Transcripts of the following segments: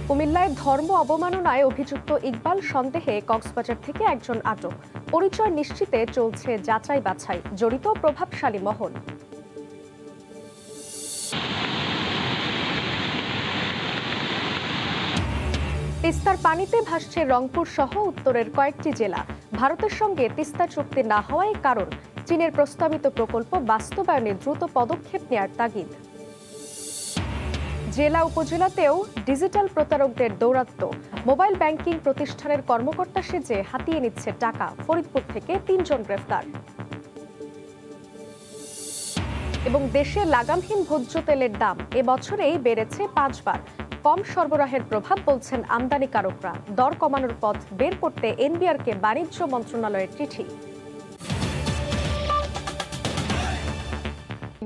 কুমিল্লায় ধর্ম অবমাননায় অভিযুক্ত ইকবাল সন্দেহে কক্সবাজার থেকে একজন আটক। পরিচয় নিশ্চিতে চলছে যাচাই বাছাই, জড়িত প্রভাবশালী মহল। তিস্তার পানিতে ভাসছে রংপুর সহ উত্তরের কয়েকটি জেলা। ভারতের সঙ্গে তিস্তা চুক্তি না হওয়ায় কারণ, চীনের প্রস্তাবিত প্রকল্প বাস্তবায়নে দ্রুত পদক্ষেপ নেয়ার তাগিদ। জেলা উপজেলাতেও ডিজিটাল প্রতারকদের দৌরাত্ম্য। মোবাইল ব্যাংকিং প্রতিষ্ঠানের কর্মকর্তা সেজে হাতিয়ে নিচ্ছে টাকা। ফরিদপুর থেকে ৩ জন গ্রেফতার। এবং দেশে লাগামহীন ভোজ্য তেলের দাম এবছরেই বেড়েছে 5 বার। কম সরবরাহের প্রভাব বলছেন আমদানিকারকরা। দর কমানোর পথ বের করতে এনবিআরকে বাণিজ্য মন্ত্রণালয়ের চিঠি।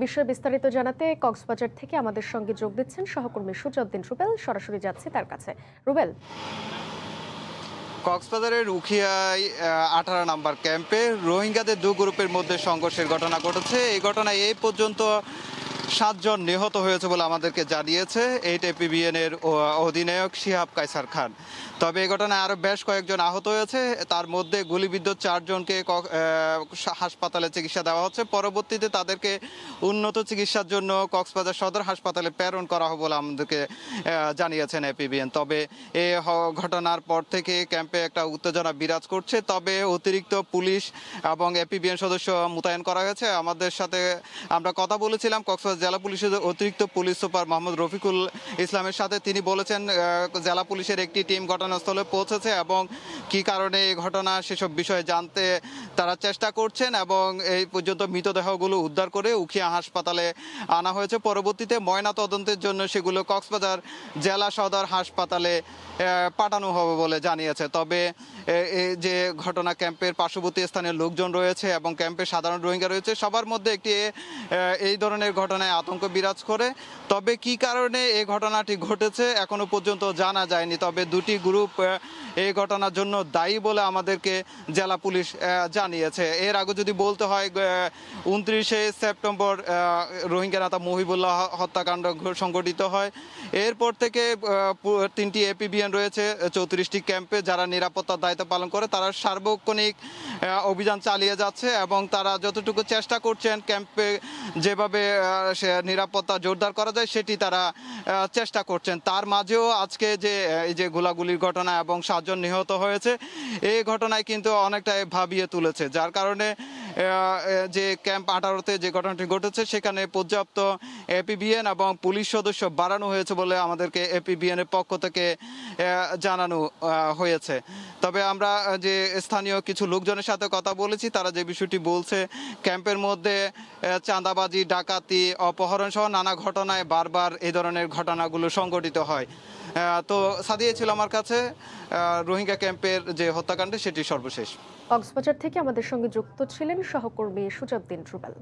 বিষয়ে বিস্তারিত জানাতে কক্সবাজার থেকে আমাদের সঙ্গে যোগ দিচ্ছেন সহকর্মী সুজাউদ্দিন রুবেল। সরাসরি যাচ্ছে তার কাছে। রুবেল, কক্সবাজারের উখিয়ায় 18 নম্বর ক্যাম্পে রোহিঙ্গাদের 2 গ্রুপের মধ্যে সংঘর্ষের ঘটনা ঘটেছে। এই ঘটনায় এই পর্যন্ত 7 জন নিহত হয়েছে বলে আমাদেরকে জানিয়েছে ATPBN এর অধিনায়ক শিহাব কায়সার খান। তবে এই ঘটনায় আরও বেশ কয়েকজন আহত হয়েছে। তার মধ্যে গুলিবিদ্ধ 4 জনকে হাসপাতালে চিকিৎসা দেওয়া হচ্ছে। পরবর্তীতে তাদেরকে উন্নত চিকিৎসার জন্য কক্সবাজার সদর হাসপাতালে প্রেরণ করা হবে বলে আমাদেরকে জানিয়েছেন APBN। তবে এই ঘটনার পর থেকে ক্যাম্পে একটা উত্তেজনা বিরাজ করছে। তবে অতিরিক্ত পুলিশ এবং APBN সদস্য মোতায়েন করা হয়েছে। আমাদের সাথে আমরা কথা বলেছিলাম কক্সবাজার জেলা পুলিশের অতিরিক্ত পুলিশ সুপার মোহাম্মদ রফিকুল ইসলামের সাথে। তিনি বলেছেন জেলা পুলিশের একটি টিম ঘটনাস্থলে পৌঁছেছে এবং কি কারণে এই ঘটনা সেসব বিষয়ে জানতে তারা চেষ্টা করছেন এবং এই পর্যন্ত মৃতদেহগুলো উদ্ধার করে উখিয়া হাসপাতালে আনা হয়েছে। পরবর্তীতে ময়না তদন্তের জন্য সেগুলো কক্সবাজার জেলা সদর হাসপাতালে পাঠানো হবে বলে জানিয়েছে। তবে এই যে ঘটনা, ক্যাম্পের পার্শ্ববর্তী স্থানীয় লোকজন রয়েছে এবং ক্যাম্পে সাধারণ রোহিঙ্গা রয়েছে, সবার মধ্যে একটি এই ধরনের ঘটনায় আতঙ্ক বিরাজ করে। তবে কি কারণে এই ঘটনাটি ঘটেছে এখনো পর্যন্ত জানা যায়নি। তবে 2টি গ্রুপ এই ঘটনার জন্য দায়ী বলে আমাদেরকে জেলা পুলিশ জানিয়েছে। এর আগে যদি বলতে হয় 29শে সেপ্টেম্বর রোহিঙ্গা নেতা মহিবুল্লাহ হত্যাকাণ্ড সংঘটিত হয়। এরপর থেকে 3টি APBN রয়েছে 34টি ক্যাম্পে, যারা নিরাপত্তার দায়িত্ব পালন করে তারা সার্বক্ষণিক অভিযান চালিয়ে যাচ্ছে এবং তারা যতটুকু চেষ্টা করছেন ক্যাম্পে যেভাবে নিরাপত্তা জোরদার করা যায় সেটি তারা চেষ্টা করছেন। তার মাঝেও আজকে যে এই যে গোলাগুলির ঘটনা এবং 7 জন নিহত হয়েছে, এই ঘটনায় কিন্তু অনেকটাই ভাবিয়ে তুলেছে। যার কারণে যে ক্যাম্প 18তে যে ঘটনাটি ঘটেছে সেখানে পর্যাপ্ত APBN এবং পুলিশ সদস্য বাড়ানো হয়েছে বলে আমাদেরকে APBN এর পক্ষ থেকে জানানো হয়েছে। তবে আমরা যে স্থানীয় কিছু লোকজনের সাথে কথা বলেছি, তারা যে বিষয়টি বলছে, ক্যাম্পের মধ্যে চাঁদাবাজি, ডাকাতি, অপহরণ সহ নানা ঘটনায় বারবার এই ধরনের ঘটনাগুলো সংঘটিত হয়। তো সাদিয়া ছিল আমার কাছে রোহিঙ্গা ক্যাম্পের যে হত্যাকাণ্ড সেটি সর্বশেষ। কক্সবাজার থেকে আমাদের সঙ্গে যুক্ত ছিলেন সহকর্মী সুজাউদ্দিন রুবেল।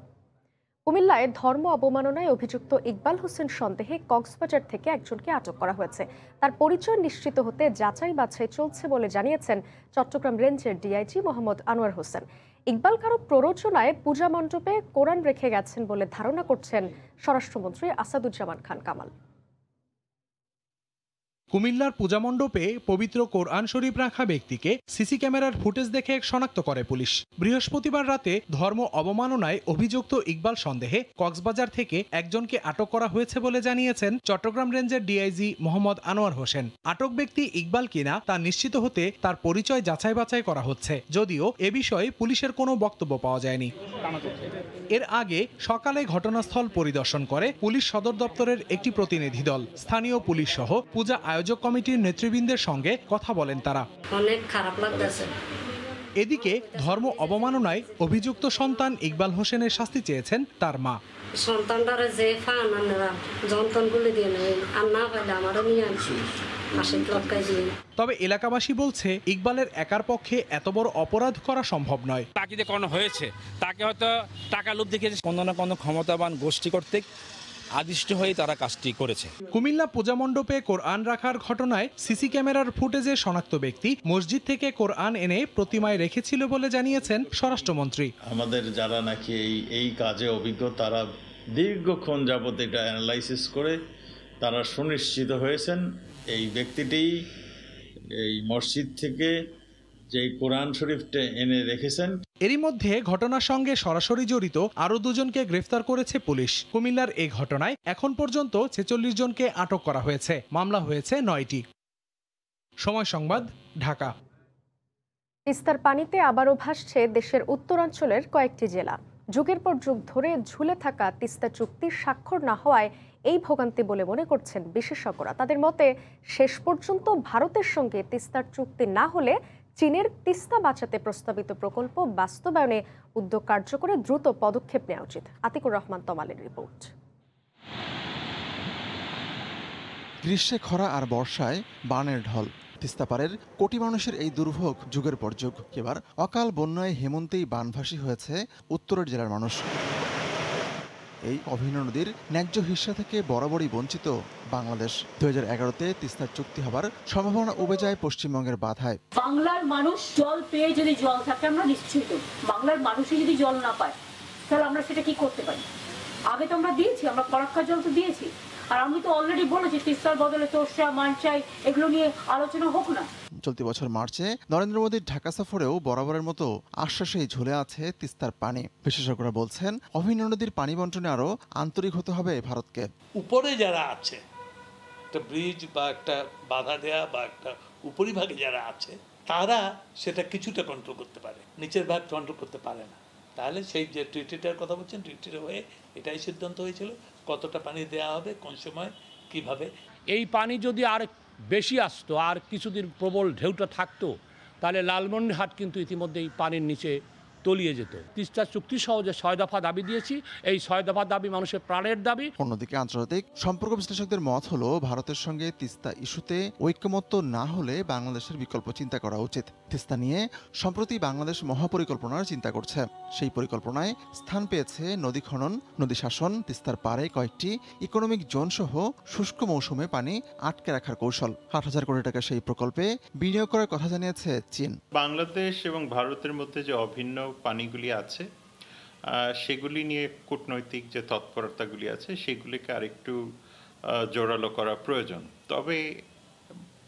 কুমিল্লায় ধর্ম অবমাননায় অভিযুক্ত ইকবাল হোসেন সন্দেহে কক্সবাজার থেকে একজনকে আটক করা হয়েছে। তার পরিচয় নিশ্চিত হতে যাচাই বাছাই চলছে বলে জানিয়েছেন চট্টগ্রাম রেঞ্জের DIG মোহাম্মদ আনোয়ার হোসেন। ইকবাল কারো প্ররোচনায় পূজা মণ্ডপে কোরআন রেখে গেছেন বলে ধারণা করছেন স্বরাষ্ট্রমন্ত্রী আসাদুজ্জামান খান কামাল। কুমিল্লার পূজামণ্ডপে পবিত্র কোরআন শরীফ রাখা ব্যক্তিকে সিসি ক্যামেরার ফুটেজ দেখে শনাক্ত করে পুলিশ। বৃহস্পতিবার রাতে ধর্ম অবমাননায় অভিযুক্ত ইকবাল সন্দেহে কক্সবাজার থেকে একজনকে আটক করা হয়েছে বলে জানিয়েছেন চট্টগ্রাম রেঞ্জের DIG মোহাম্মদ আনোয়ার হোসেন। আটক ব্যক্তি ইকবাল কিনা তা নিশ্চিত হতে তার পরিচয় যাচাই বাছাই করা হচ্ছে, যদিও এ বিষয়ে পুলিশের কোনো বক্তব্য পাওয়া যায়নি। এর আগে সকালে ঘটনাস্থল পরিদর্শন করে পুলিশ সদর দপ্তরের একটি প্রতিনিধি দল। স্থানীয় পুলিশ সহ পূজা আয়োজক কমিটির নেতৃবৃন্দের সঙ্গে কথা বলেন তারা। অনেক খারাপ লাগতেছে। এদিকে ধর্ম অবমাননায় অভিযুক্ত সন্তান ইকবাল হোসেনের শাস্তি চেয়েছেন তার মা। সন্তানটারে যে ফান আনরা যন্ত্রণগুলি দিয়ে আর না পাইলে আমারও নিয়ে আনছি। তবে এলাকাবাসী বলছে ইকবালের একার পক্ষে এত বড় অপরাধ করা সম্ভব নয়। তাকিদে করানো হয়েছে, তাকে হয়তো টাকা লোভ দেখিয়েছে, কোনো না কোনো ক্ষমতাবান গোষ্ঠী কর্তৃক আদিষ্ট হয়ে তারা কাজটি করেছে। কুমিল্লা পূজা মণ্ডপে কোরআন রাখার ঘটনায় সিসি ক্যামেরার ফুটেজে শনাক্ত ব্যক্তি মসজিদ থেকে কোরআন এনে প্রতিমায় রেখেছিল বলে জানিয়েছেন স্বরাষ্ট্রমন্ত্রী। আমাদের যারা নাকি এই কাজে অভিজ্ঞ তারা দীর্ঘক্ষণ যাবত এটা অ্যানালাইসিস করে তারা সুনিশ্চিত হয়েছেন এই ব্যক্তিটি এই মসজিদ থেকে যে কোরআন শরীফটা এনে রেখেছেন। এরই মধ্যে ঘটনার সঙ্গে সরাসরি জড়িত আরও দুজনকে গ্রেফতার করেছে পুলিশ। কুমিল্লার এই ঘটনায় এখন পর্যন্ত ৪৬ জনকে আটক করা হয়েছে। মামলা হয়েছে ৯টি। সময় সংবাদ, ঢাকা। তিস্তার পানিতে আবারও ভাসছে দেশের উত্তরাঞ্চলের কয়েকটি জেলা। যুগের পর যুগ ধরে ঝুলে থাকা তিস্তা চুক্তি স্বাক্ষর না হওয়ায় এই ভোগান্তি বলে মনে করছেন বিশেষজ্ঞরা। তাদের মতে শেষ পর্যন্ত ভারতের সঙ্গে তিস্তার চুক্তি না হলে চীনের তিস্তা বাঁচাতে প্রস্তাবিত প্রকল্প বাস্তবায়নে উদ্যোগ কার্যকরে দ্রুত পদক্ষেপ নেওয়া উচিত। আতিকুর রহমান তমালের রিপোর্ট। গ্রীষ্মে খরা আর বর্ষায় বানের ঢল। তিস্তাপাড়ের কোটি মানুষের এই দুর্ভোগ যুগের পর যুগ। এবার অকাল বন্যায় হেমন্তেই বানভাসী হয়েছে উত্তরের জেলার মানুষ। এই অভিন্ন নদীর ন্যায্য হিস্সা থেকে বরাবরই বঞ্চিত বাংলাদেশ। 2011-তে তিস্তার চুক্তি হবার সম্ভাবনা উবে যায় পশ্চিমবঙ্গের বাধায়। বাংলার মানুষ জল পেয়ে যদি জল থাকে আমরা নিশ্চিত, বাংলার মানুষই যদি জল না পায় তাহলে আমরা সেটা কি করতে পারি? আগে তো আমরা দিয়েছি, আমরা পরাক্কার জল তো দিয়েছি। আর আমি তো অলরেডি বলেছি তিস্তার বদলে তোরসা, মানচাই এগুলো নিয়ে আলোচনা হোক না। চলতি বছর মার্চে নরেন্দ্র মোদীর ঢাকা সফরেও বরাবরের মতো আশ্বাসেই ঝুলে আছে তিস্তার পানি। বিশেষজ্ঞরা বলছেন অভিন্ন নদীর পানি বন্টনে আরও আন্তরিক হতে হবে ভারতকে। উপরে যারা আছে, একটা ব্রিজ বা একটা বাধা দেয়া বা একটা উপরিভাগে যারা আছে, তারা সেটা কিছুটা কন্ট্রোল করতে পারে, নিচের ভাগ কন্ট্রোল করতে পারে না। তাহলে সেই যে ট্রিটিটার কথা বলছেন, ট্রিটির হয়ে এটাই সিদ্ধান্ত হয়েছিল কতটা পানি দেওয়া হবে, কোন সময়, কিভাবে। এই পানি যদি আর বেশি আসতো, আর কিছুদিন প্রবল ঢেউটা থাকতো, তাহলে লালমনিরহাট কিন্তু ইতিমধ্যেই পানির নিচে তলিয়ে যেত। তিস্তা চুক্তি সহ যে 6 দফা দাবি দিয়েছি, এই 6 দফা দাবি মানুষের প্রাণের দাবি। অন্যদিকে আন্তর্জাতিক সম্পর্ক বিশ্লেষকদের মত হলো ভারতের সঙ্গে তিস্তা ইস্যুতে ঐক্যমত্য না হলে বাংলাদেশের বিকল্প চিন্তা করা উচিত। তিস্তা নিয়ে সম্প্রতি বাংলাদেশ মহাপরিকল্পনার চিন্তা করছে। সেই পরিকল্পনায় স্থান পেয়েছে নদী খনন, নদী শাসন, তিস্তার পাড়ে কয়েকটি ইকোনমিক জোন সহ শুষ্ক মৌসুমে পানি আটকে রাখার কৌশল। 8,000 কোটি টাকা সেই প্রকল্পে বিনিয়োগ করার কথা জানিয়েছে চীন। বাংলাদেশ এবং ভারতের মধ্যে যে অভিন্ন পানিগুলি আছে সেগুলি নিয়ে কূটনৈতিক যে তৎপরতাগুলি আছে সেগুলিকে আরেকটু জোরালো করা প্রয়োজন। তবে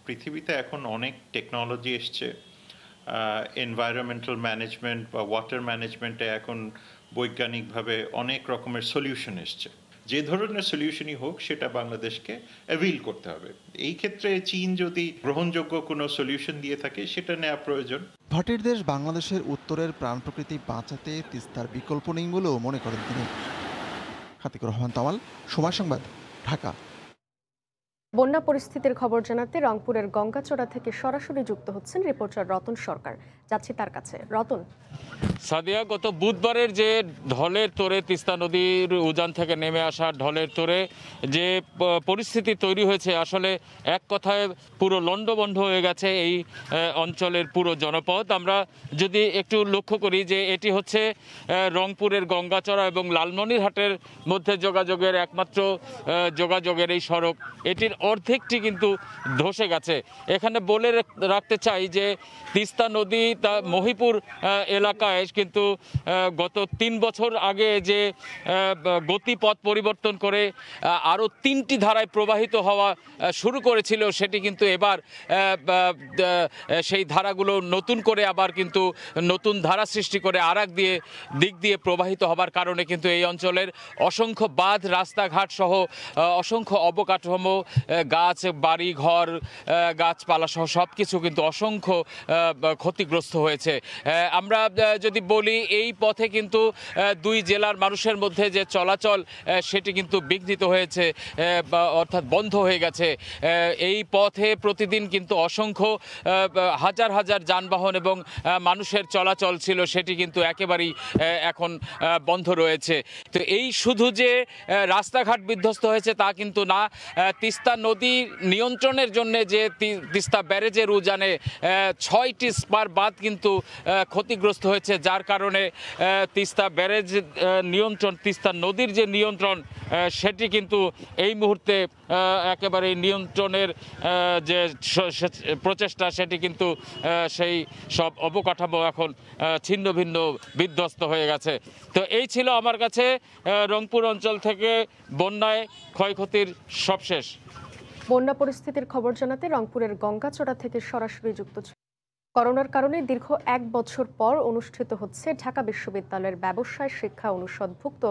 পৃথিবীতে এখন অনেক টেকনোলজি এসছে, এনভায়রনমেন্টাল ম্যানেজমেন্ট বা ওয়াটার ম্যানেজমেন্টে এখন বৈজ্ঞানিকভাবে অনেক রকমের সলিউশন এসছে। যে ধরনের সলিউশনই হোক সেটা বাংলাদেশকে অ্যাভিল করতে হবে। এই ক্ষেত্রে চীন যদি গ্রহণযোগ্য কোনো সলিউশন দিয়ে থাকে সেটা নেওয়া প্রয়োজন। ভাটির দেশ বাংলাদেশের উত্তরের প্রাণ প্রকৃতি বাঁচাতে তিস্তার বিকল্প নেই বলেও মনে করেন তিনি। আতিকুর রহমান তামাল, সময় সংবাদ, ঢাকা। বন্যা পরিস্থিতির খবর জানাতে রংপুরের গঙ্গাচড়া থেকে সরাসরি যুক্ত হচ্ছেন রিপোর্টার রতন সরকার। যাচ্ছি তার কাছে। রতন। সাদিয়া, গত বুধবারের যে ঢলের তোরে, তিস্তা নদীর উজান থেকে নেমে আসা ঢলের তোরে যে পরিস্থিতি তৈরি হয়েছে, আসলে এক কথায় পুরো লণ্ডভণ্ড হয়ে গেছে এই অঞ্চলের পুরো জনপদ। আমরা যদি একটু লক্ষ্য করি যে এটি হচ্ছে রংপুরের গঙ্গাচড়া এবং লালমনিরহাটের মধ্যে যোগাযোগের একমাত্র যোগাযোগের এই সড়ক, এটির অর্ধেকটি কিন্তু ধসে গেছে। এখানে বলে রাখতে চাই যে তিস্তা নদী তা মহিপুর এলাকায় কিন্তু গত 3 বছর আগে যে গতিপথ পরিবর্তন করে আরও 3টি ধারায় প্রবাহিত হওয়া শুরু করেছিল, সেটি কিন্তু এবার সেই ধারাগুলো নতুন করে আবার কিন্তু নতুন ধারা সৃষ্টি করে আরেক দিক দিয়ে প্রবাহিত হবার কারণে কিন্তু এই অঞ্চলের অসংখ্য বাঁধ, রাস্তাঘাট সহ অসংখ্য অবকাঠামো, গাছ, বাড়ি ঘর, গাছপালা সহ সব কিছু কিন্তু অসংখ্য ক্ষতিগ্রস্ত হয়েছে। আমরা যদি বলি এই পথে কিন্তু 2 জেলার মানুষের মধ্যে যে চলাচল সেটি কিন্তু বিঘ্নিত হয়েছে, অর্থাৎ বন্ধ হয়ে গেছে। এই পথে প্রতিদিন কিন্তু অসংখ্য হাজার হাজার যানবাহন এবং মানুষের চলাচল ছিল, সেটি কিন্তু একেবারেই এখন বন্ধ রয়েছে। তো এই শুধু যে রাস্তাঘাট বিধ্বস্ত হয়েছে তা কিন্তু না, তিস্তা নদী নিয়ন্ত্রণের জন্য যে তিস্তা ব্যারেজের উজানে 6টি স্পার বাঁধ কিন্তু ক্ষতিগ্রস্ত হয়েছে, যার কারণে তিস্তা ব্যারেজ নিয়ন্ত্রণ, তিস্তা নদীর যে নিয়ন্ত্রণ সেটি কিন্তু এই মুহূর্তে একেবারে নিয়ন্ত্রণের যে প্রচেষ্টা সেটি কিন্তু সেই সব অবকাঠামো এখন ছিন্ন ভিন্ন বিধ্বস্ত হয়ে গেছে। তো এই ছিল আমার কাছে রংপুর অঞ্চল থেকে বন্যায় ক্ষয়ক্ষতির সবশেষ। বন্যা পরিস্থিতির খবর জানাতে রংপুরের গঙ্গাচড়া থেকে সরাসরি যুক্ত করোনার কারণে দীর্ঘ 1 বছর পর অনুষ্ঠিত হচ্ছে ঢাকা বিশ্ববিদ্যালয়ের ব্যবসায় শিক্ষা অনুষদভুক্ত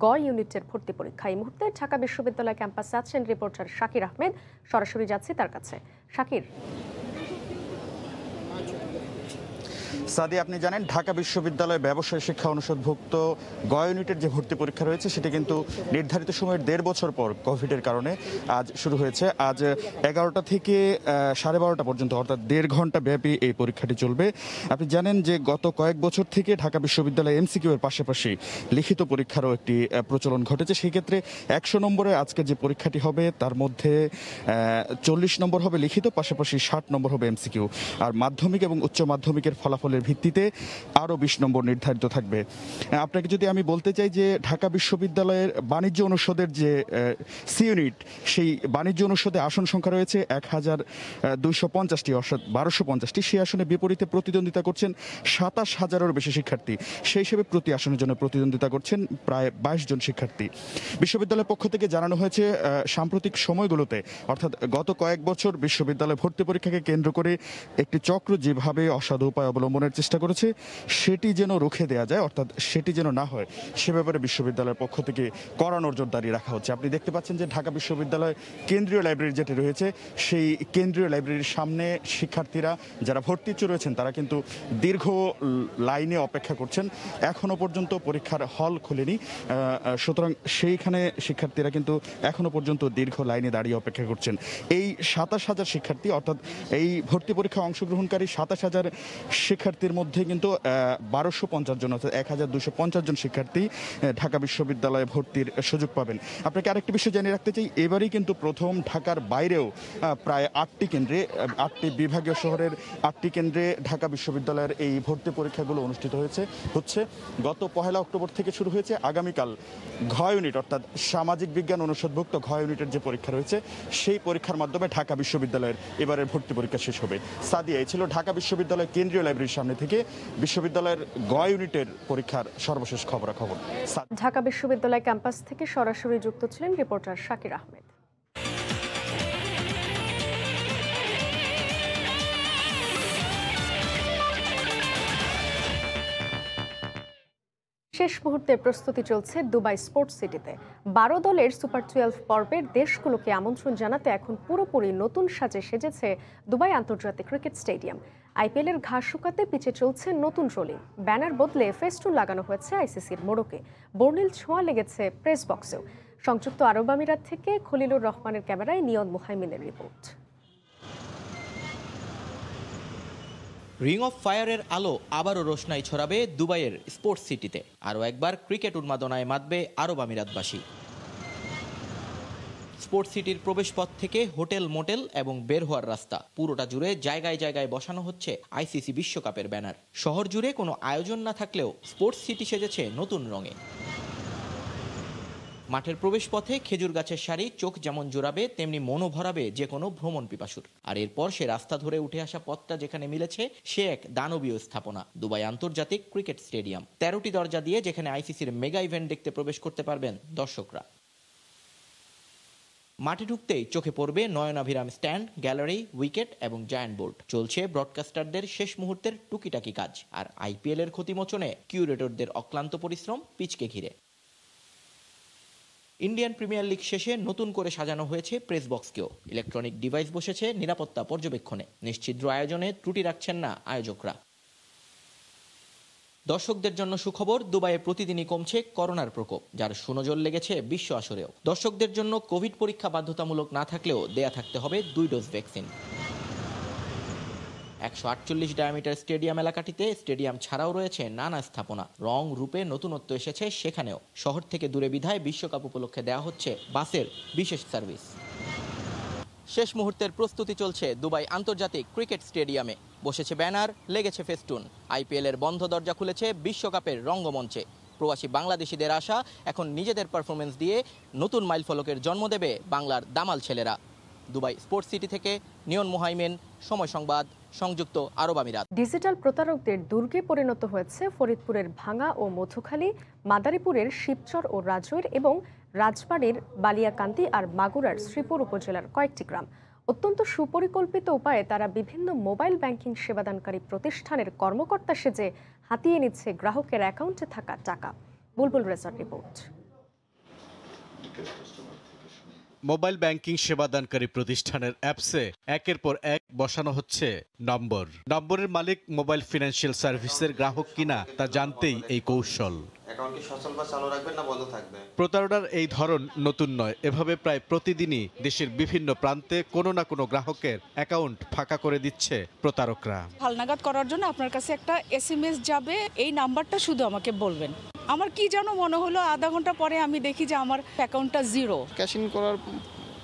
গ ইউনিটের ভর্তি পরীক্ষা। এই মুহূর্তে ঢাকা বিশ্ববিদ্যালয় ক্যাম্পাসে আছেন রিপোর্টার শাকির আহমেদ। সরাসরি যাচ্ছি তার কাছে। শাকির, সাদি, আপনি জানেন ঢাকা বিশ্ববিদ্যালয় ব্যবসায় শিক্ষা অনুষদভুক্ত গ ইউনিটের যে ভর্তি পরীক্ষা রয়েছে সেটি কিন্তু নির্ধারিত সময়ের 1.5 বছর পর কোভিডের কারণে আজ শুরু হয়েছে। আজ 11টা থেকে 12:30 পর্যন্ত, অর্থাৎ 1.5 ঘন্টা ব্যাপী এই পরীক্ষাটি চলবে। আপনি জানেন যে গত কয়েক বছর থেকে ঢাকা বিশ্ববিদ্যালয় এমসিকিউ এর পাশাপাশি লিখিত পরীক্ষারও একটি প্রচলন ঘটেছে। সেই ক্ষেত্রে 100 নম্বরে আজকে যে পরীক্ষাটি হবে তার মধ্যে 40 নম্বর হবে লিখিত, পাশাপাশি 60 নম্বর হবে এমসিকিউ। আর মাধ্যমিক এবং উচ্চ মাধ্যমিকের ফলাফলের ভিত্তিতে আরও 20 নম্বর নির্ধারিত থাকবে। আপনাকে যদি আমি বলতে চাই যে ঢাকা বিশ্ববিদ্যালয়ের বাণিজ্য অনুষদের যে সি ইউনিট, সেই বাণিজ্য অনুষদে আসন সংখ্যা রয়েছে 1250টি, অর্থাৎ 1250টি। সেই আসনে বিপরীতে প্রতিদ্বন্দ্বিতা করছেন 27,000-এরও বেশি শিক্ষার্থী। সেই হিসেবে প্রতি আসনের জন্য প্রতিদ্বন্দ্বিতা করছেন প্রায় 22 জন শিক্ষার্থী। বিশ্ববিদ্যালয়ের পক্ষ থেকে জানানো হয়েছে সাম্প্রতিক সময়গুলোতে, অর্থাৎ গত কয়েক বছর বিশ্ববিদ্যালয় ভর্তি পরীক্ষাকে কেন্দ্র করে একটি চক্র যেভাবে অসাধু উপায় অবলম্বনের চেষ্টা করেছে সেটি যেন রুখে দেওয়া যায়, অর্থাৎ সেটি যেন না হয় সে ব্যাপারে বিশ্ববিদ্যালয়ের পক্ষ থেকে কড়া নজরদারি রাখা হচ্ছে। আপনি দেখতে পাচ্ছেন যে ঢাকা বিশ্ববিদ্যালয় কেন্দ্রীয় লাইব্রেরি যেটি রয়েছে, সেই কেন্দ্রীয় লাইব্রেরির সামনে শিক্ষার্থীরা যারা ভর্তি রয়েছেন তারা কিন্তু দীর্ঘ লাইনে অপেক্ষা করছেন। এখনো পর্যন্ত পরীক্ষার হল খোলেনি, সুতরাং সেইখানে শিক্ষার্থীরা কিন্তু এখনো পর্যন্ত দীর্ঘ লাইনে দাঁড়িয়ে অপেক্ষা করছেন। এই 27,000 শিক্ষার্থী, অর্থাৎ এই ভর্তি পরীক্ষায় অংশগ্রহণকারী 27,000 শিক্ষার্থীর মধ্যে কিন্তু 1250 জন, অর্থাৎ 1250 জন শিক্ষার্থী ঢাকা বিশ্ববিদ্যালয়ে ভর্তির সুযোগ পাবেন। আপনাকে আরেকটি বিষয় জানিয়ে রাখতে চাই, এবারই কিন্তু প্রথম ঢাকার বাইরেও প্রায় 8টি কেন্দ্রে, 8টি বিভাগীয় শহরের 8টি কেন্দ্রে ঢাকা বিশ্ববিদ্যালয়ের এই ভর্তি পরীক্ষাগুলো অনুষ্ঠিত হচ্ছে। গত 1 অক্টোবর থেকে শুরু হয়েছে। আগামীকাল ঘ ইউনিট, অর্থাৎ সামাজিক বিজ্ঞান অনুষদভুক্ত ঘ ইউনিটের যে পরীক্ষা রয়েছে সেই পরীক্ষার মাধ্যমে ঢাকা বিশ্ববিদ্যালয়ের এবারের ভর্তি পরীক্ষা শেষ হবে। সাদিয়া, এই ছিল ঢাকা বিশ্ববিদ্যালয় কেন্দ্রীয় লাইব্রেরির সামনে থেকে বিশ্ববিদ্যালয়ের গ ইউনিটের পরীক্ষার সর্বশেষ খবরাখবর। ঢাকা বিশ্ববিদ্যালয় ক্যাম্পাস থেকে সরাসরি যুক্ত ছিলেন রিপোর্টার শাকির আহমেদ। শেষ মুহূর্তে প্রস্তুতি চলছে দুবাই স্পোর্টস সিটিতে। 12 দলের সুপার 12 পর্বের দেশগুলোকে আমন্ত্রণ জানাতে এখন পুরোপুরি নতুন সাজে সেজেছে দুবাই আন্তর্জাতিক ক্রিকেট স্টেডিয়াম। আইপিএল এর ঘাস শুকাতে পিছে চলছে নতুন রোলিং, ব্যানার বদলে ফেস্টুন লাগানো হয়েছে আইসিসির মোড়কে, বর্ণিল ছোঁয়া লেগেছে প্রেস বক্সেও। সংযুক্ত আরব আমিরাত থেকে খলিলুর রহমানের ক্যামেরায় নিয়ন মুহাইমিনের রিপোর্ট। রিং অফ ফায়ারের আলো আবারও রোশনাই ছড়াবে দুবাইয়ের স্পোর্টস সিটিতে। আরও একবার ক্রিকেট উন্মাদনায় মাতবে আরব আমিরাতবাসী। স্পোর্টস সিটির প্রবেশপথ থেকে হোটেল, মোটেল এবং বের হওয়ার রাস্তা পুরোটা জুড়ে জায়গায় জায়গায় বসানো হচ্ছে আইসিসি বিশ্বকাপের ব্যানার। শহর জুড়ে কোনো আয়োজন না থাকলেও স্পোর্টস সিটি সেজেছে নতুন রঙে। মাঠের প্রবেশপথে খেজুর গাছের সারি চোখ যেমন জোড়াবে তেমনি মনও ভরাবে যে কোনো ভ্রমণ পিপাসুর। আর এরপর সে রাস্তা ধরে উঠে আসা পথটা যেখানে মিলেছে সে এক দানবীয় স্থাপনা, দুবাই আন্তর্জাতিক ক্রিকেট স্টেডিয়াম। 13টি দরজা দিয়ে যেখানে আইসিসির মেগা ইভেন্ট দেখতে প্রবেশ করতে পারবেন দর্শকরা। মাঠে ঢুকতেই চোখে পড়বে নয়নাভিরাম স্ট্যান্ড, গ্যালারি, উইকেট এবং জায়ান্ট বোর্ড। চলছে ব্রডকাস্টারদের শেষ মুহূর্তের টুকিটাকি কাজ, আর আইপিএল এর ক্ষতিমোচনে কিউরেটরদের অক্লান্ত পরিশ্রম পিচকে ঘিরে। ইন্ডিয়ান প্রিমিয়ার লিগ শেষে নতুন করে সাজানো হয়েছে প্রেস বক্সকেও। ইলেকট্রনিক ডিভাইস বসেছে নিরাপত্তা পর্যবেক্ষণে। নিশ্ছিদ্র আয়োজনে ত্রুটি রাখছেন না আয়োজকরা। দর্শকদের জন্য সুখবর, দুবাইয়ে প্রতিদিনই কমছে করোনার প্রকোপ, যার সুনজর লেগেছে বিশ্ব আসরেও। দর্শকদের জন্য কোভিড পরীক্ষা বাধ্যতামূলক না থাকলেও দেয়া থাকতে হবে 2 ডোজ ভ্যাকসিন। 148 ডায়ামিটার স্টেডিয়াম এলাকাটিতে স্টেডিয়াম ছাড়াও রয়েছে নানা স্থাপনা। রং রূপে নতুনত্ব এসেছে সেখানেও। শহর থেকে দূরে বিধায় বিশ্বকাপ উপলক্ষে দেওয়া হচ্ছে বাসের বিশেষ সার্ভিস। শেষ মুহূর্তের প্রস্তুতি চলছে দুবাই আন্তর্জাতিক ক্রিকেট স্টেডিয়ামে। বসেছে ব্যানার, লেগেছে ফেস্টুন। আইপিএল এর বন্ধ দরজা খুলেছে বিশ্বকাপের রঙ্গমঞ্চে। প্রবাসী বাংলাদেশিদের আশা, এখন নিজেদের পারফরমেন্স দিয়ে নতুন মাইলফলকের জন্ম দেবে বাংলার দামাল ছেলেরা। দুবাই স্পোর্টস সিটি থেকে নিয়ন মুহাইমিন, সময় সংবাদ, সংযুক্ত আরব আমিরাত। ডিজিটাল প্রতারকদের দুর্গে পরিণত হয়েছে ফরিদপুরের ভাঙ্গা ও মধুখালী, মাদারীপুরের শিবচর ও রাজৈর এবং রাজবাড়ির বালিয়াকান্দি আর মাগুরার শ্রীপুর উপজেলার কয়েকটি গ্রাম। অত্যন্ত সুপরিকল্পিত উপায়ে তারা বিভিন্ন মোবাইল ব্যাংকিং সেবাদানকারী প্রতিষ্ঠানের কর্মকর্তা সেজে হাতিয়ে নিচ্ছে গ্রাহকের অ্যাকাউন্টে থাকা টাকা। বুলবুল রেজার রিপোর্ট। মোবাইল ব্যাংকিং সেবাদানকারী প্রতিষ্ঠানের অ্যাপসে একের পর এক বসানো হচ্ছে নম্বরের মালিক মোবাইল ফিনান্সিয়াল সার্ভিসের গ্রাহক কিনা তা জানতেই এই কৌশল। প্রতারণার এই ধরন নতুন নয়। এভাবে প্রায় প্রতিদিনই দেশের বিভিন্ন প্রান্তে কোনো না কোনো গ্রাহকের অ্যাকাউন্ট ফাঁকা করে দিচ্ছে প্রতারকরা। হালনাগাদ করার জন্য আপনার কাছে একটা SMS যাবে, এই নাম্বারটা শুধু আমাকে বলবেন। আমার কি যেন মনে হলো আধা ঘন্টা পরে আমি দেখি যে আমার অ্যাকাউন্টটা জিরো। ক্যাশ ইন করার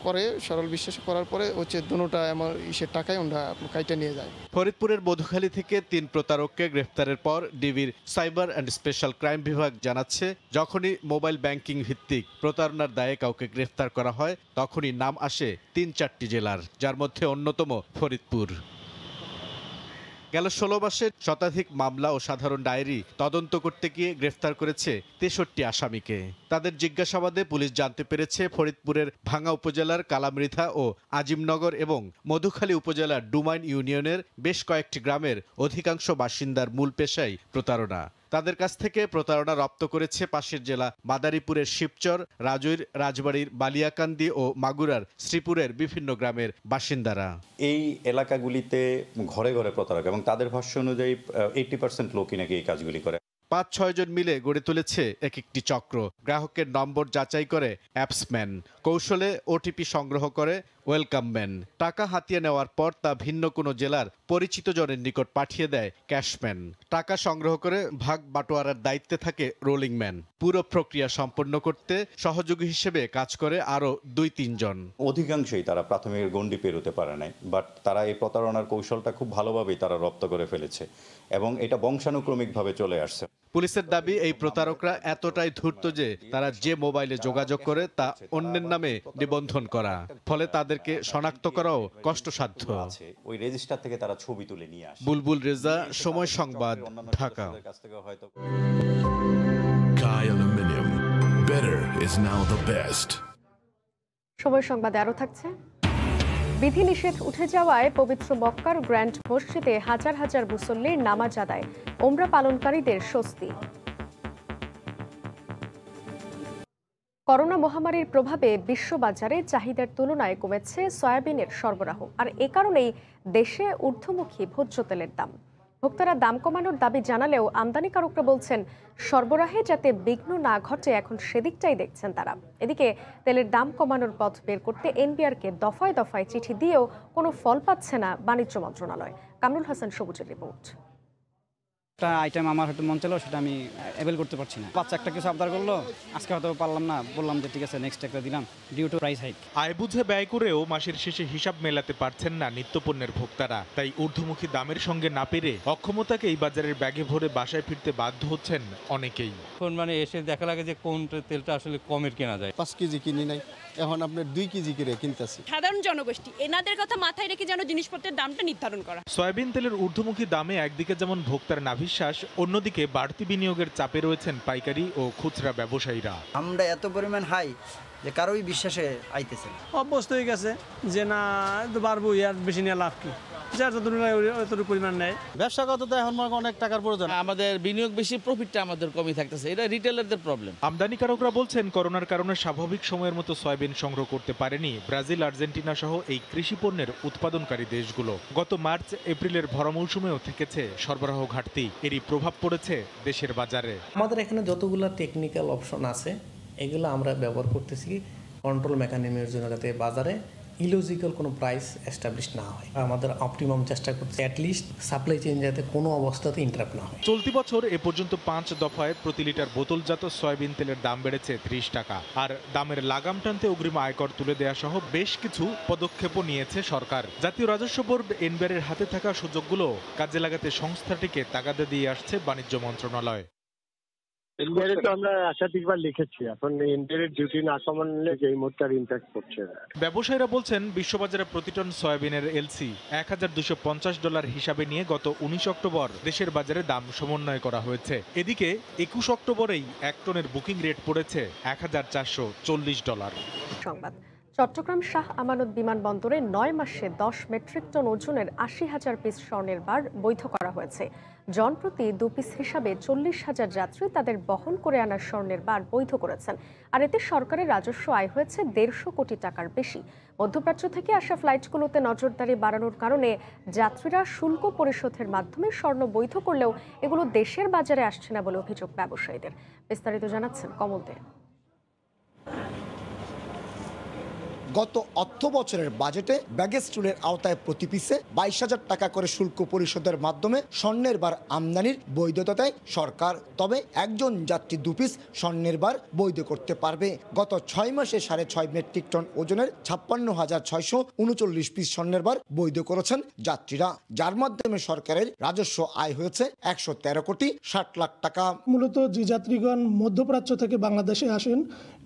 পরে সরল বিশ্বাস করার পরে হচ্ছে দুটোটা আমার ইসের টাকায় ওরা কাইটা নিয়ে যায়। ফরিদপুরের মধুখালী থেকে 3 প্রতারককে গ্রেফতারের পর ডিবির সাইবার অ্যান্ড স্পেশাল ক্রাইম বিভাগ জানাচ্ছে, যখনই মোবাইল ব্যাংকিং ভিত্তিক প্রতারণার দায়ে কাউকে গ্রেফতার করা হয় তখনই নাম আসে 3-4টি জেলার, যার মধ্যে অন্যতম ফরিদপুর। গেল 16 মাসে শতাধিক মামলা ও সাধারণ ডায়েরি তদন্ত করতে গিয়ে গ্রেফতার করেছে 63 আসামিকে। তাদের জিজ্ঞাসাবাদে পুলিশ জানতে পেরেছে ফরিদপুরের ভাঙ্গা উপজেলার কালামৃধা ও আজিমনগর এবং মধুখালী উপজেলার ডুমাইন ইউনিয়নের বেশ কয়েকটি গ্রামের অধিকাংশ বাসিন্দার মূল পেশাই প্রতারণা। তাদের কাছ থেকে প্রতারণা রপ্ত করেছে পাশের জেলা মাদারীপুরের শিবচর, রাজৈর, রাজবাড়ির বালিয়াকান্দি ও মাগুরার শ্রীপুরের বিভিন্ন গ্রামের বাসিন্দারা। এই এলাকাগুলিতে ঘরে ঘরে প্রতারক এবং তাদের ভাষ্য অনুযায়ী 80% লোকই নাকি এই কাজগুলি করে। 5-6 জন মিলে গড়ে তুলেছে এক একটি চক্র। গ্রাহকের নম্বর যাচাই করে অ্যাপসম্যান, কৌশলে ওটিপি সংগ্রহ করে ওয়েলকামম্যান। টাকা হাতিয়ে নেওয়ার পর তা ভিন্ন কোনো জেলার পরিচিত জনের নিকট পাঠিয়ে দেয় ক্যাশম্যান। টাকা সংগ্রহ করে ভাগ বাটোয়ারার দায়িত্বে থাকে রোলিং ম্যান। পুরো প্রক্রিয়া সম্পন্ন করতে সহযোগী হিসেবে কাজ করে আরও 2-3 জন। অধিকাংশই তারা প্রাথমিক গণ্ডি পেরোতে পারে নাই, বাট তারা এই প্রতারণার কৌশলটা খুব ভালোভাবেই তারা রপ্ত করে ফেলেছে এবং এটা বংশানুক্রমিকভাবে চলে আসছে। পুলিশের দাবি, এই প্রতারকরা এতটাই ধূর্ত যে তারা যে মোবাইলে যোগাযোগ করে তা অন্যের নামে নিবন্ধন করা, ফলে তাদেরকে শনাক্ত করাও কষ্টসাধ্য। ওই রেজিস্টার থেকে তারা ছবি তুলে নিয়ে আসে। বুলবুল রেজা, সময় সংবাদ, Dhaka. Kai Aluminium. Better is now the best. সময় সংবাদে আরও থাকছে। বিধিনিষেধ উঠে যাওয়ায় পবিত্র মক্কার গ্র্যান্ড মসজিদে হাজার হাজার মুসল্লির নামাজ আদায়, ওমরা পালনকারীদের স্বস্তি। করোনা মহামারীর প্রভাবে বিশ্ববাজারে চাহিদার তুলনায় কমেছে সয়াবিনের সরবরাহ, আর এ কারণেই দেশে ঊর্ধ্বমুখী ভোজ্য তেলের দাম। ভোক্তারা দাম কমানোর দাবি জানালেও আমদানিকারকরা বলছেন সরবরাহে যাতে বিঘ্ন না ঘটে এখন সেদিকটাই দেখছেন তারা। এদিকে তেলের দাম কমানোর পথ বের করতে এনবিআরকে দফায় দফায় চিঠি দিয়েও কোনো ফল পাচ্ছে না বাণিজ্য মন্ত্রণালয়। কামরুল হাসান সবুজের রিপোর্ট। একটা আইটেম আমার হয়তো মন চাইলো, সেটা আমি অ্যাভেল করতে পারছি না। বাচ্চা একটা কিছু আবদার করলো, আজকে হয়তো পারলাম না, বললাম যে ঠিক আছে নেক্সট একটা দিলাম, ডিউ টু প্রাইস হাইক। আয় বুঝে ব্যয় করেও মাসের শেষে হিসাব মেলাতে পারছেন না নিত্যপণ্যের ভোক্তারা। তাই ঊর্ধ্বমুখী দামের সঙ্গে না পেরে অক্ষমতাকে এই বাজারের ব্যাগে ভরে বাসায় ফিরতে বাধ্য হচ্ছেন অনেকেই। এখন মানে এসে দেখা লাগে যে কোন তেলটা আসলে কমের কেনা যায়। 5 কেজি কিনি নাই, এখন আপনার 2 কেজি করে কিনতেছি। সাধারণ জনগোষ্ঠী এনাদের কথা মাথায় রেখে যেন জিনিসপত্রের দামটা নির্ধারণ করা। সয়াবিন তেলের ঊর্ধ্বমুখী দামে একদিকে যেমন ভোক্তার নাভিশ্বাস, অন্যদিকে বাড়তি বিনিয়োগের চাপে রয়েছেন পাইকারি ও খুচরা ব্যবসায়ীরা। আমরা এত পরিমাণ হাই যে কারোই বিশ্বাসে আইতেছে না। অভ্যস্ত হয়ে গেছে যে না বাড়বো, ইয়ার বেশি নিয়ে লাভ কি, যার যতটুকু পরিমাণ নেয়। ব্যবসাগত তো এখন অনেক টাকার প্রয়োজন, আমাদের বিনিয়োগ বেশি, প্রফিটটা আমাদের কমই থাকতেছে, এটা রিটেলারদের প্রবলেম। আমদানিকারকরা বলছেন করোনার কারণে স্বাভাবিক সময়ের মতো সয়াবিন সংগ্রহ করতে পারেনি ব্রাজিল, আর্জেন্টিনা সহ এই কৃষি পণ্যের উৎপাদনকারী দেশগুলো। গত মার্চ এপ্রিলের ভরা মৌসুমেও থেকেছে সরবরাহ ঘাটতি, এরই প্রভাব পড়েছে দেশের বাজারে। আমাদের এখানে যতগুলো টেকনিক্যাল অপশন আছে এগুলো আমরা ব্যবহার করতেছি কন্ট্রোল মেকানিজমের জন্য, যাতে বাজারে ইলজিক্যাল কোনো প্রাইস এস্টাবলিশ না হয়। আমাদের অপটিমাম চেষ্টা করছি অ্যাটলিস্ট সাপ্লাই চেইন যাতে কোনো অবস্থাতে ইন্টারাপ্ট না হয়। চলতি বছর এ পর্যন্ত 5 দফায় প্রতি লিটার বোতলজাত সয়াবিন তেলের দাম বেড়েছে 30 টাকা। আর দামের লাগাম টানতে অগ্রিম আয়কর তুলে দেওয়া সহ বেশ কিছু পদক্ষেপও নিয়েছে সরকার। জাতীয় রাজস্ব বোর্ড এনবিআরের হাতে থাকা সুযোগগুলো কাজে লাগাতে সংস্থাটিকে তাগাদা দিয়ে আসছে বাণিজ্য মন্ত্রণালয়। এনডিআর তো আমরা একাধিকবার লিখেছি, এখন এনডিআর ডিউটি না কমালে এই মুহূর্তে আর ইম্প্যাক্ট পড়ছে না। ব্যবসায়ীরা বলছেন বিশ্ববাজারে প্রতি টন সয়াবিনের এলসি $1250 হিসাবে নিয়ে গত 19 অক্টোবর দেশের বাজারে দাম সমন্বয় করা হয়েছে। এদিকে 21 অক্টোবরেই 1 টনের বুকিং রেট পড়েছে $1440। সংবাদ চট্টগ্রাম শাহ আমানত বিমানবন্দরে 9 মাসে 10 মেট্রিক টন ওজনের 80,000 পিস স্বর্ণের বার বৈধ করা হয়েছে। জনপ্রতি 2 পিস হিসাবে 40,000 যাত্রী তাদের বহন করে আনা স্বর্ণের বার বৈধ করেছেন। আর এতে সরকারের রাজস্ব আয় হয়েছে 150 কোটি টাকার বেশি। মধ্যপ্রাচ্য থেকে আসা ফ্লাইটগুলোতে নজরদারি বাড়ানোর কারণে যাত্রীরা শুল্ক পরিশোধের মাধ্যমে স্বর্ণ বৈধ করলেও এগুলো দেশের বাজারে আসছে না বলে অভিযোগ ব্যবসায়ীদের। বিস্তারিত জানাচ্ছেন কমল দে। গত অর্থ বছরের বাজেটে ব্যাগেজ টুলের আওতায় প্রতি পিসে 22,000 টাকা করে শুল্ক পরিশোধের মাধ্যমে স্বর্ণের বার আমদানির বৈধতা দেয় সরকার। তবে একজন যাত্রী 2 পিস স্বর্ণের বার বৈধ করতে পারবে। গত 6 মাসে 6.5 মেট্রিক টন ওজনের 56,639 পিস স্বর্ণের বার বৈধ করেছেন যাত্রীরা, যার মাধ্যমে সরকারের রাজস্ব আয় হয়েছে 113 কোটি 60 লাখ টাকা। মূলত যে যাত্রীগণ মধ্যপ্রাচ্য থেকে বাংলাদেশে আসেন,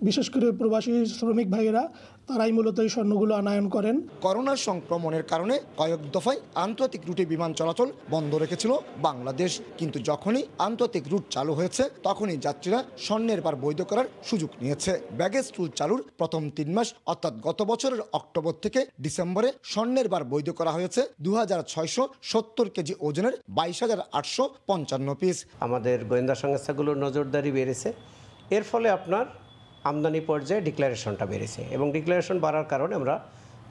বিশেষ করে প্রবাসী শ্রমিক ভাইয়েরা, তারাই মূলত এই স্বর্ণগুলো আনয়ন করেন। করোনা সংক্রমণের কারণে কয়েক দফায় আন্তর্জাতিক রুটে বিমান চলাচল বন্ধ রেখেছিল বাংলাদেশ, কিন্তু যখনই আন্তর্জাতিক রুট চালু হয়েছে তখনই যাত্রীরা স্বর্ণের বার বৈধ করার সুযোগ নিয়েছে। ব্যাগেজ টুল চালুর প্রথম 3 মাস অর্থাৎ গত বছরের অক্টোবর থেকে ডিসেম্বরে স্বর্ণের বার বৈধ করা হয়েছে 2670 কেজি ওজনের 22,855 পিস। আমাদের গোয়েন্দা সংস্থাগুলোর নজরদারি বেড়েছে, এর ফলে আপনার আমদানি পর্যায়ে ডিক্লারেশনটা বেড়েছে এবং ডিক্লারেশন বাড়ার কারণে আমরা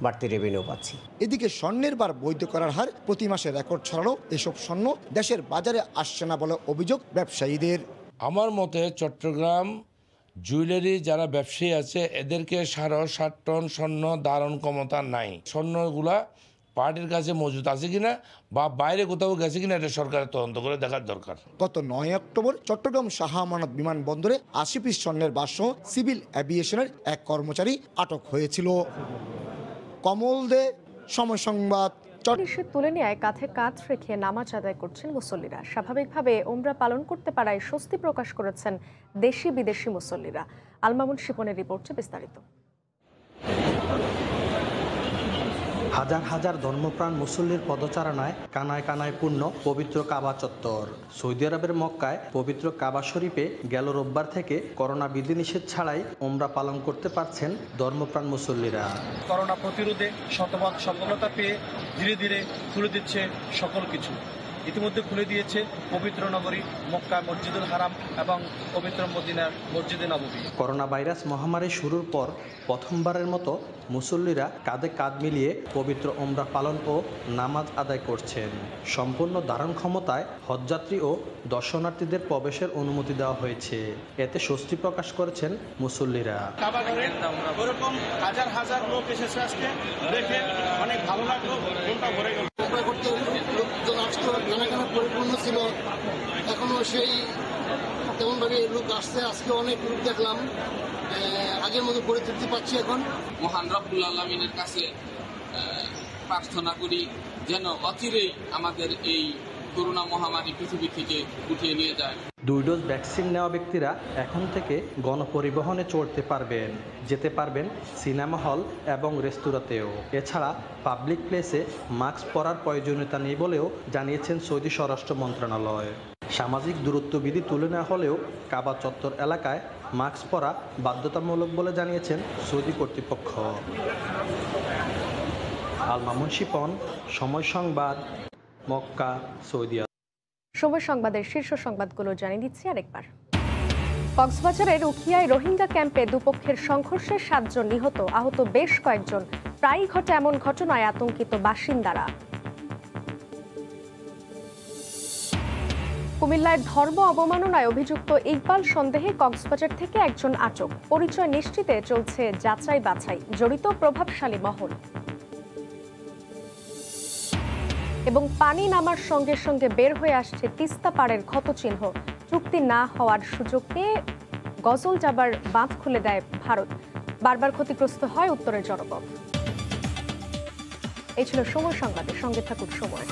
বাড়তি রেভিনিউ পাচ্ছি। এদিকে স্বর্ণের বার বৈধ করার হার প্রতি মাসে রেকর্ড ছড়ানো এসব স্বর্ণ দেশের বাজারে আসছে না বলে অভিযোগ ব্যবসায়ীদের। আমার মতে চট্টগ্রাম জুয়েলারি যারা ব্যবসায়ী আছে এদেরকে 7.5 টন স্বর্ণ ধারণ ক্ষমতা নাই। স্বর্ণগুলা পার্টির কাছে মজুদ আছে কিনা বা বাইরে কোথাও গেছে কিনা এটা সরকারের তদন্ত করে দেখার দরকার। গত 9 অক্টোবর চট্টগ্রাম শাহ আমানত বিমানবন্দরে 80 পিস স্বর্ণের বারসহ সিভিল অ্যাভিয়েশনের এক কর্মচারী আটক হয়েছিল। কমল দে, সময় সংবাদ। নিষেধ তুলে নেয় কাঁধে কাঁধ রেখে নামাজ আদায় করছেন মুসল্লিরা। স্বাভাবিকভাবে ওমরা পালন করতে পারায় স্বস্তি প্রকাশ করেছেন দেশি বিদেশি মুসল্লিরা। আলমামুন শিপনের রিপোর্টে বিস্তারিত। হাজার হাজার ধর্মপ্রাণ মুসল্লির পদচারণায় কানায় কানায় পূর্ণ পবিত্র কাবা চত্বর। সৌদি আরবের মক্কায় পবিত্র কাবা শরীফে গেল রোববার থেকে করোনা বিধিনিষেধ ছাড়াই ওমরা পালন করতে পারছেন ধর্মপ্রাণ মুসল্লিরা। করোনা প্রতিরোধে শতভাগ সফলতা পেয়ে ধীরে ধীরে খুলে দিচ্ছে সকল কিছু। ইতিমধ্যে খুলে দিয়েছে পবিত্র নগরী মক্কা মসজিদুল হারাম এবং পবিত্র মদিনার মসজিদে নববী। করোনা ভাইরাস মহামারী শুরুর পর প্রথমবারের মতো মুসল্লিরা কাঁধে কাঁধ মিলিয়ে পবিত্র ওমরা পালন ও নামাজ আদায় করছেন। সম্পূর্ণ ধারণ ক্ষমতায় হজযাত্রী ও দর্শনার্থীদের প্রবেশের অনুমতি দেওয়া হয়েছে। এতে স্বস্তি প্রকাশ করেছেন মুসল্লিরা। ওরকম হাজার হাজার লোক এসেছে আজকে, দেখে অনেক ভালো লাগলো, মনটা ভরে গেল। পরিপূর্ণ ছিল, এখনো সেই তেমন ভাবে লোক আসছে। আজকে অনেক লোক দেখলাম, আগের মতো পরিতৃপ্তি পাচ্ছি। এখন মহান রব্বুল আলামিনের কাছে প্রার্থনা করি যেন অচিরেই আমাদের এই করোনা মহামারী পৃথিবী থেকে উঠিয়ে নিয়ে যায়। 2 ডোজ ভ্যাকসিন নেওয়া ব্যক্তিরা এখন থেকে গণপরিবহনে চড়তে পারবেন, যেতে পারবেন সিনেমা হল এবং রেস্তোরাঁতেও। এছাড়া পাবলিক প্লেসে মাস্ক পরার প্রয়োজনীয়তা নেই বলেও জানিয়েছেন সৌদি স্বরাষ্ট্র মন্ত্রণালয়। সামাজিক দূরত্ব বিধি তুলে নেওয়া হলেও কাবা চত্বর এলাকায় মাস্ক পরা বাধ্যতামূলক বলে জানিয়েছেন সৌদি কর্তৃপক্ষ। আলমামুন শিপন, সময় সংবাদ, মক্কা, সৌদি আরব। সময় সংবাদের শীর্ষ সংবাদগুলো জানিয়ে দিচ্ছি আরেকবার। কক্সবাজারের উখিয়ায় রোহিঙ্গা ক্যাম্পে দুপক্ষের সংঘর্ষে 7 জন নিহত, আহত বেশ কয়েকজন। প্রায়ই ঘটে এমন ঘটনায় আতঙ্কিত বাসিন্দারা। কুমিল্লায় ধর্ম অবমাননায় অভিযুক্ত ইকবাল সন্দেহে কক্সবাজার থেকে একজন আটক। পরিচয় নিশ্চিতে চলছে যাচাই বাছাই, জড়িত প্রভাবশালী মহল। এবং পানি নামার সঙ্গে সঙ্গে বের হয়ে আসছে তিস্তা পাড়ের ক্ষতচিহ্ন। চুক্তি না হওয়ার সুযোগ পেয়ে গজল যাবার বাঁধ খুলে দেয় ভারত। বারবার ক্ষতিগ্রস্ত হয় উত্তরের জনপদ। এই ছিল সময় সংবাদের সঙ্গে থাকুন সময়।